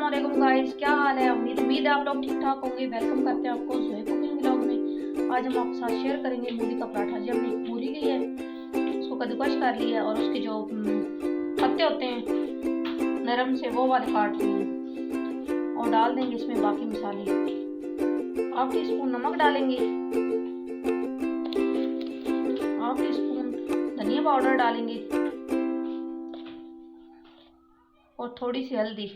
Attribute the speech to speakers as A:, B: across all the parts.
A: अस्सलामुअलैकुम गाइस, क्या हाल है। उम्मीद है आप लोग ठीक ठाक होंगे। वेलकम करते हैं आपको ज़ोया कुकिंग व्लॉग में। आज हम आपके साथ शेयर करेंगे मूली का पराठा। जी हमने मूली ली है, उसको कद्दूकस कर लिया है और उसके जो पत्ते होते हैं नरम से वो वाले काट लिए हैं और डाल देंगे इसमें बाकी मसाले। 1/2 टीस्पून नमक डालेंगे, 1/2 टीस्पून धनिया पाउडर डालेंगे और थोड़ी सी हल्दी।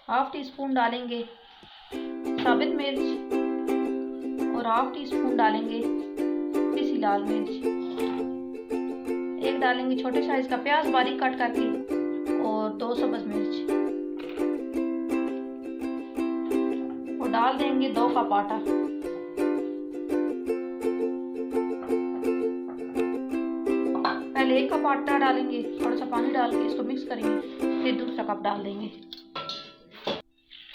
A: 1/2 टीस्पून डालेंगे साबित मिर्च और 1/2 टीस्पून डालेंगे पिसी लाल मिर्च। एक डालेंगे छोटे साइज का प्याज बारीक कट करके और 2 सब्ज मिर्च और डाल देंगे 2 कप आटा। पहले 1 कप आटा डालेंगे, थोड़ा सा पानी डाल के इसको मिक्स करेंगे, फिर दूसरा कप डाल देंगे।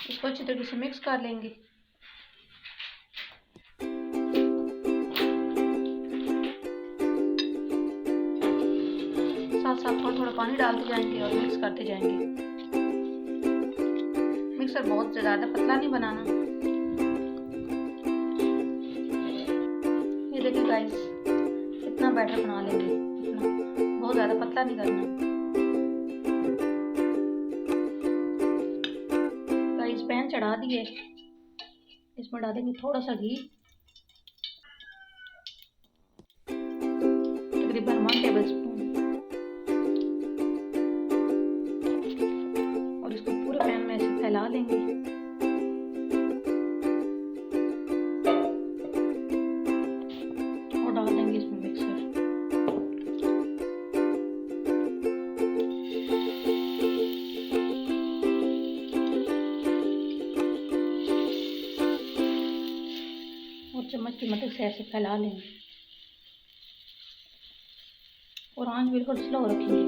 A: इसको अच्छी तरीके से मिक्स कर लेंगे। साथ साथ थोड़ा थोड़ा पानी डालते जाएंगे और मिक्स करते जाएंगे। मिक्सर बहुत ज़्यादा पतला नहीं बनाना। ये देखिए गाइस, इतना बैटर बना लेंगे, इतना बहुत ज़्यादा पतला नहीं करना। गाइस पैन चढ़ा दिए, इसमें डालेंगे थोड़ा सा घी, तकरीबन 1 टेबल स्पून, और इसको पूरे पैन में ऐसे फैला लेंगे। और डाल देंगे इसमें मिक्सर। और चम्मच की मदद से ऐसे फैला लेंगे और आंच बिल्कुल स्लो रखेंगे।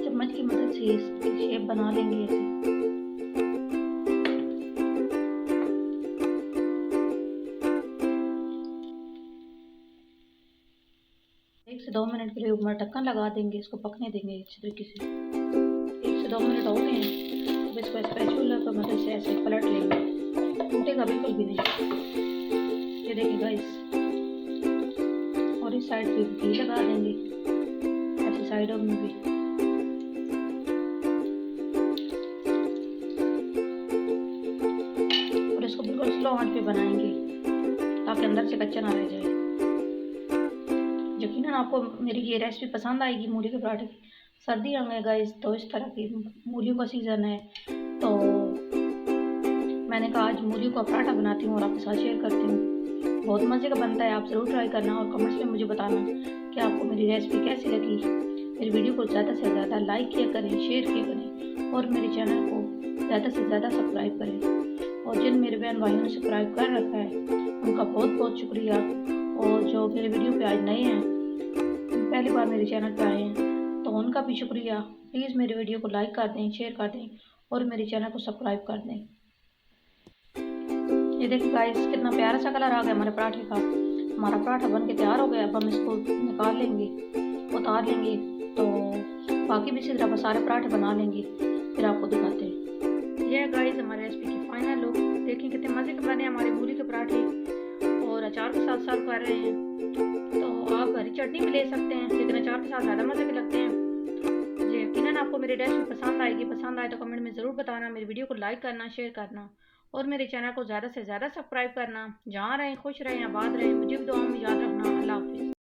A: चम्मच की मदद से इसकी शेप बना लेंगे ऐसे। 1 से 2 मिनट के लिए ऊपर ढक्कन लगा देंगे, इसको पकने देंगे अच्छी तरीके से। 1 से 2 मिनट हो गए हैं। अब इसको स्पैचुला की मदद से ऐसे पलट लेंगे, टूटेगा बिल्कुल भी नहीं। ये देखिए गाइस, और इस साइड पे घी लगा देंगे, ऐसे साइडों में भी। और इसको बिल्कुल स्लो आंच पे बनाएंगे ताकि अंदर से कच्चा ना रह जाए। यकीनन आपको मेरी ये रेसिपी पसंद आएगी मूली के पराठे की। सर्दी आ गए गाइस, तो इस तरह की मूलियों का सीज़न है, तो मैंने कहा आज मूलियों का पराठा बनाती हूँ और आपके साथ शेयर करती हूँ। बहुत मज़े का बनता है, आप ज़रूर ट्राई करना और कमेंट्स में मुझे बताना कि आपको मेरी रेसिपी कैसी लगी। मेरी वीडियो को ज़्यादा से ज़्यादा लाइक किया करें, शेयर किया करें और मेरे चैनल को ज़्यादा से ज़्यादा सब्सक्राइब करें। और जिन मेरे बहन भाइयों ने सब्सक्राइब कर रखा है उनका बहुत बहुत शुक्रिया। और जो मेरे वीडियो पे आज नए हैं, पहली बार मेरे चैनल पे आए हैं, तो उनका भी शुक्रिया। प्लीज़ मेरे वीडियो को लाइक कर दें, शेयर कर दें और मेरे चैनल को सब्सक्राइब कर दें। ये देखिए गाइस, कितना प्यारा सा कलर आ गया हमारे पराठे का। हमारा पराठा बन के तैयार हो गया। अब हम इसको निकाल लेंगे, उतार लेंगे, तो बाकी भी इसी तरह सारे पराठे बना लेंगे, फिर आपको दिखाते हैं। यह गाइस हमारे रेसिपी की फाइनल लुक। देखिए कितने मज़े के बने हमारे मूली के पराठे, और अचार के साथ सर्व कर रहे हैं। तो आप हरी चटनी भी ले सकते हैं, लेकिन अचार के साथ ज़्यादा मज़े के लगते हैं। जी यकीनन आपको मेरी रेसिपी पसंद आएगी। पसंद आए तो कमेंट में ज़रूर बताना, मेरी वीडियो को लाइक करना, शेयर करना और मेरे चैनल को ज़्यादा से ज़्यादा सब्सक्राइब करना। जहाँ रहें खुश रहें, आबाद रहें, मुझे भी दुआ में याद रखना। अल्लाह हाफिज़।